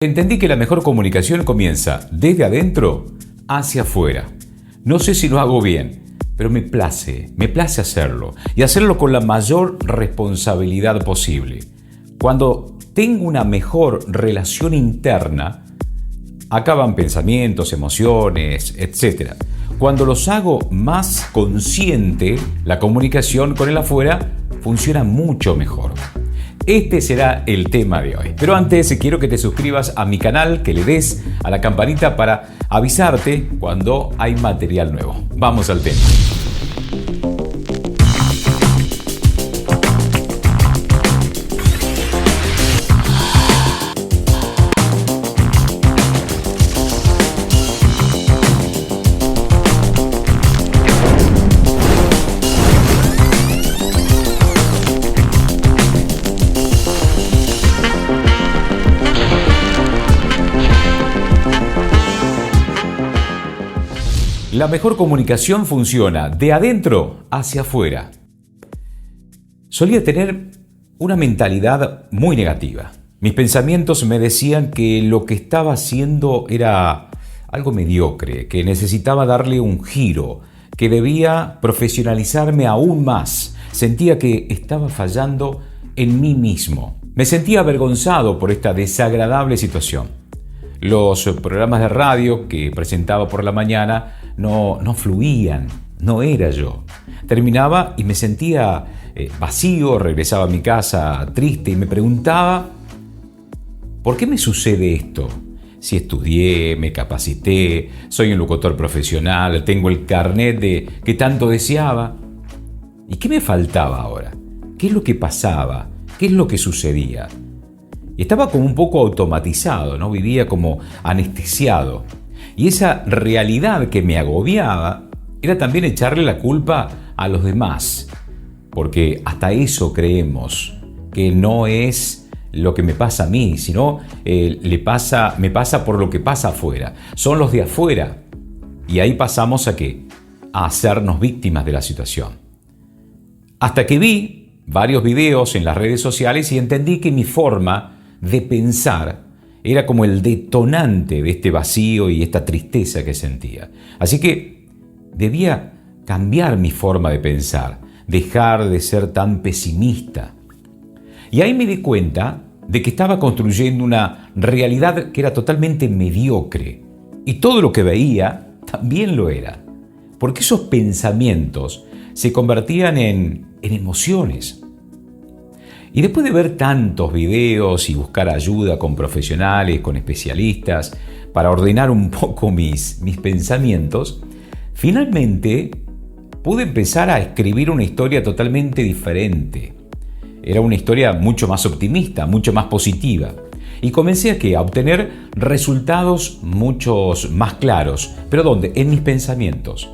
Entendí que la mejor comunicación comienza desde adentro hacia afuera. No sé si lo hago bien, pero me place hacerlo y hacerlo con la mayor responsabilidad posible. Cuando tengo una mejor relación interna, acaban pensamientos, emociones, etc. Cuando los hago más consciente, la comunicación con el afuera funciona mucho mejor. Este será el tema de hoy. Pero antes quiero que te suscribas a mi canal, que le des a la campanita para avisarte cuando hay material nuevo. Vamos al tema. La mejor comunicación funciona de adentro hacia afuera. Solía tener una mentalidad muy negativa. Mis pensamientos me decían que lo que estaba haciendo era algo mediocre, que necesitaba darle un giro, que debía profesionalizarme aún más. Sentía que estaba fallando en mí mismo. Me sentía avergonzado por esta desagradable situación. Los programas de radio que presentaba por la mañana no fluían, no era yo. Terminaba y me sentía vacío, regresaba a mi casa triste y me preguntaba, ¿por qué me sucede esto? Si estudié, me capacité, soy un locutor profesional, tengo el carnet que tanto deseaba. ¿Y qué me faltaba ahora? ¿Qué es lo que pasaba? ¿Qué es lo que sucedía? Y estaba como un poco automatizado, ¿no? Vivía como anestesiado. Y esa realidad que me agobiaba era también echarle la culpa a los demás. Porque hasta eso creemos, que no es lo que me pasa a mí, sino me pasa por lo que pasa afuera. Son los de afuera. Y ahí pasamos ¿a qué? A hacernos víctimas de la situación. Hasta que vi varios videos en las redes sociales y entendí que mi forma de pensar era como el detonante de este vacío y esta tristeza que sentía. Así que debía cambiar mi forma de pensar, dejar de ser tan pesimista. Y ahí me di cuenta de que estaba construyendo una realidad que era totalmente mediocre. Y todo lo que veía también lo era. Porque esos pensamientos se convertían en emociones. Y después de ver tantos videos y buscar ayuda con profesionales, con especialistas, para ordenar un poco mis pensamientos, finalmente pude empezar a escribir una historia totalmente diferente. Era una historia mucho más optimista, mucho más positiva. Y comencé a obtener resultados muchos más claros. ¿Pero dónde? En mis pensamientos.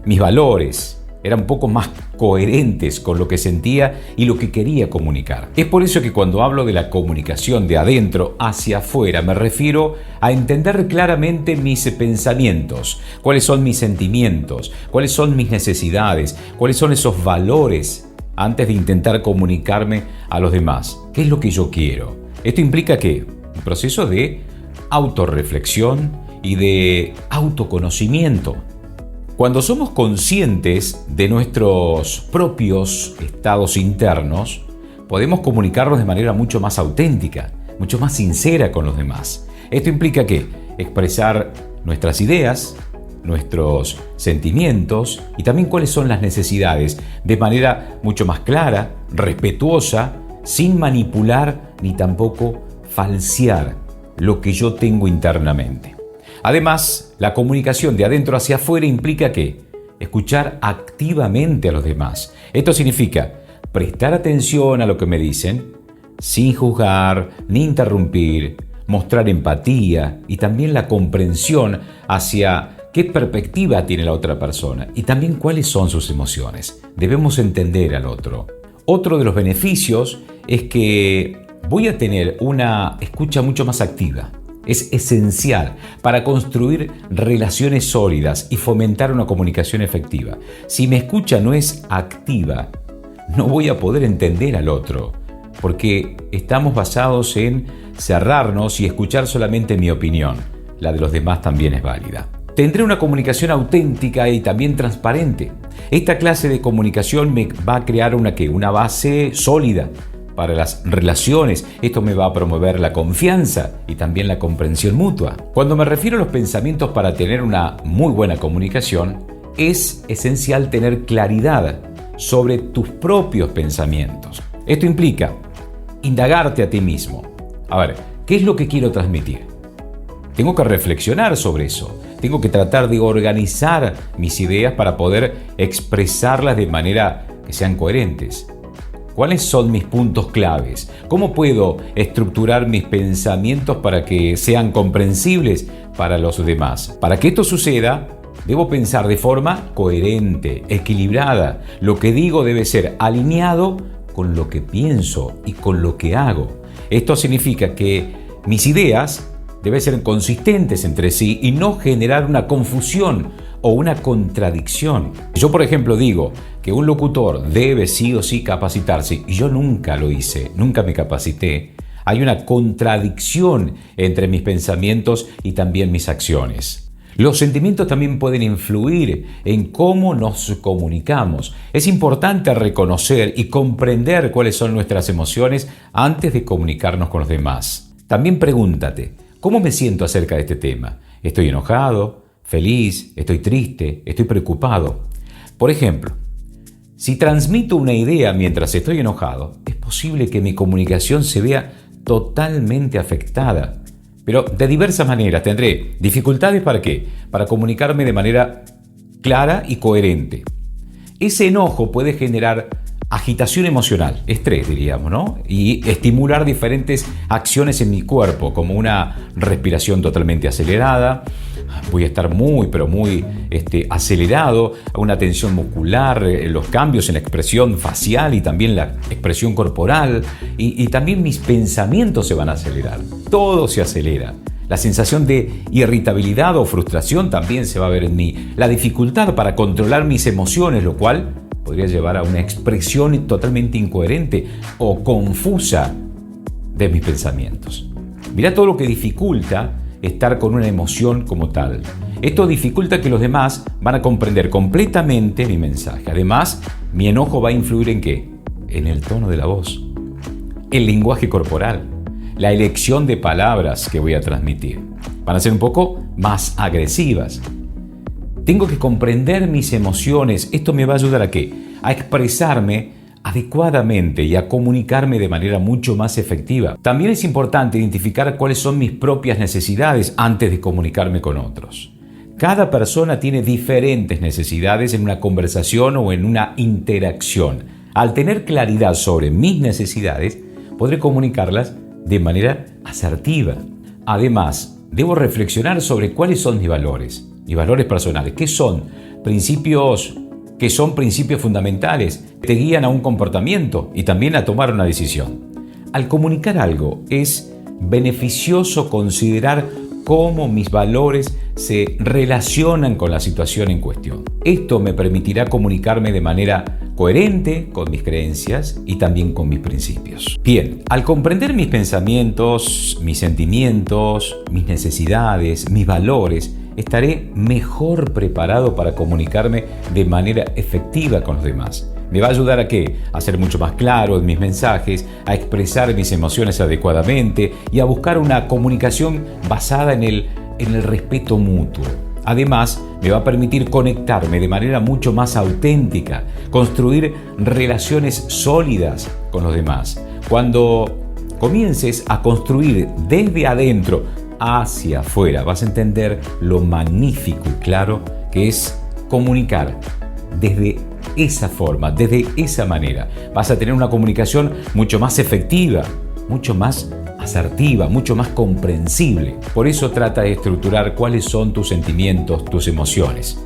Mis valores eran un poco más coherentes con lo que sentía y lo que quería comunicar. Es por eso que cuando hablo de la comunicación de adentro hacia afuera, me refiero a entender claramente mis pensamientos, cuáles son mis sentimientos, cuáles son mis necesidades, cuáles son esos valores antes de intentar comunicarme a los demás. ¿Qué es lo que yo quiero? Esto implica ¿qué? Un proceso de autorreflexión y de autoconocimiento. Cuando somos conscientes de nuestros propios estados internos, podemos comunicarnos de manera mucho más auténtica, mucho más sincera con los demás. Esto implica que expresar nuestras ideas, nuestros sentimientos y también cuáles son las necesidades de manera mucho más clara, respetuosa, sin manipular ni tampoco falsear lo que yo tengo internamente. Además, la comunicación de adentro hacia afuera implica que escuchar activamente a los demás. Esto significa prestar atención a lo que me dicen, sin juzgar ni interrumpir, mostrar empatía y también la comprensión hacia qué perspectiva tiene la otra persona y también cuáles son sus emociones. Debemos entender al otro. Otro de los beneficios es que voy a tener una escucha mucho más activa. Es esencial para construir relaciones sólidas y fomentar una comunicación efectiva. Si mi escucha no es activa, no voy a poder entender al otro. porque estamos basados en cerrarnos y escuchar solamente mi opinión. La de los demás también es válida. Tendré una comunicación auténtica y también transparente. Esta clase de comunicación me va a crear una base sólida para las relaciones. Esto me va a promover la confianza y también la comprensión mutua. Cuando me refiero a los pensamientos para tener una muy buena comunicación, es esencial tener claridad sobre tus propios pensamientos. Esto implica indagarte a ti mismo. A ver, ¿qué es lo que quiero transmitir? Tengo que reflexionar sobre eso. Tengo que tratar de organizar mis ideas para poder expresarlas de manera que sean coherentes. ¿Cuáles son mis puntos claves? ¿Cómo puedo estructurar mis pensamientos para que sean comprensibles para los demás? Para que esto suceda, debo pensar de forma coherente, equilibrada. Lo que digo debe ser alineado con lo que pienso y con lo que hago. Esto significa que mis ideas deben ser consistentes entre sí y no generar una confusión o una contradicción. Yo, por ejemplo, digo que un locutor debe sí o sí capacitarse y yo nunca lo hice, nunca me capacité. Hay una contradicción entre mis pensamientos y también mis acciones. Los sentimientos también pueden influir en cómo nos comunicamos. Es importante reconocer y comprender cuáles son nuestras emociones antes de comunicarnos con los demás. También pregúntate, ¿cómo me siento acerca de este tema? ¿Estoy enojado? ¿Feliz? ¿Estoy triste? ¿Estoy preocupado? Por ejemplo, si transmito una idea mientras estoy enojado, es posible que mi comunicación se vea totalmente afectada. Pero de diversas maneras tendré dificultades ¿para qué? Para comunicarme de manera clara y coherente. Ese enojo puede generar agitación emocional, estrés diríamos, ¿no? Y estimular diferentes acciones en mi cuerpo, como una respiración totalmente acelerada. Voy a estar muy acelerado, una tensión muscular, los cambios en la expresión facial y también la expresión corporal. Y también mis pensamientos se van a acelerar. Todo se acelera. La sensación de irritabilidad o frustración también se va a ver en mí. La dificultad para controlar mis emociones, lo cual podría llevar a una expresión totalmente incoherente o confusa de mis pensamientos. Mirá todo lo que dificulta estar con una emoción como tal. Esto dificulta que los demás van a comprender completamente mi mensaje. Además, mi enojo va a influir ¿en qué? En el tono de la voz, el lenguaje corporal, la elección de palabras que voy a transmitir. Van a ser un poco más agresivas. Tengo que comprender mis emociones. Esto me va a ayudar ¿a qué? A expresarme adecuadamente y a comunicarme de manera mucho más efectiva. También es importante identificar cuáles son mis propias necesidades antes de comunicarme con otros. Cada persona tiene diferentes necesidades en una conversación o en una interacción. Al tener claridad sobre mis necesidades, podré comunicarlas de manera asertiva. Además, debo reflexionar sobre cuáles son mis valores personales. ¿Qué son? Principios fundamentales que te guían a un comportamiento y también a tomar una decisión. Al comunicar algo, es beneficioso considerar cómo mis valores se relacionan con la situación en cuestión. Esto me permitirá comunicarme de manera coherente con mis creencias y también con mis principios. Bien, al comprender mis pensamientos, mis sentimientos, mis necesidades, mis valores, estaré mejor preparado para comunicarme de manera efectiva con los demás. Me va a ayudar ¿a qué? A ser mucho más claro en mis mensajes, a expresar mis emociones adecuadamente y a buscar una comunicación basada en el respeto mutuo. Además, me va a permitir conectarme de manera mucho más auténtica, construir relaciones sólidas con los demás. Cuando comiences a construir desde adentro hacia afuera, vas a entender lo magnífico y claro que es comunicar desde esa forma, desde esa manera. Vas a tener una comunicación mucho más efectiva, mucho más asertiva, mucho más comprensible. Por eso trata de estructurar cuáles son tus sentimientos, tus emociones.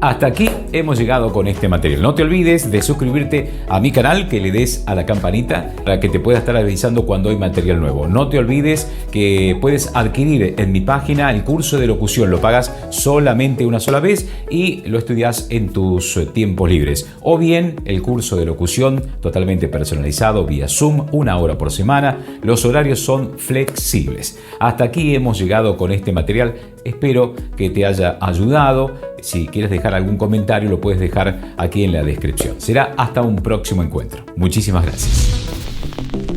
Hasta aquí hemos llegado con este material. No te olvides de suscribirte a mi canal, que le des a la campanita para que te pueda estar avisando cuando hay material nuevo. No te olvides que puedes adquirir en mi página el curso de locución. Lo pagas solamente una sola vez y lo estudias en tus tiempos libres. O bien el curso de locución totalmente personalizado vía Zoom, 1 hora por semana. Los horarios son flexibles. Hasta aquí hemos llegado con este material. Espero que te haya ayudado. Si quieres dejar algún comentario, lo puedes dejar aquí en la descripción. Será hasta un próximo encuentro. Muchísimas gracias.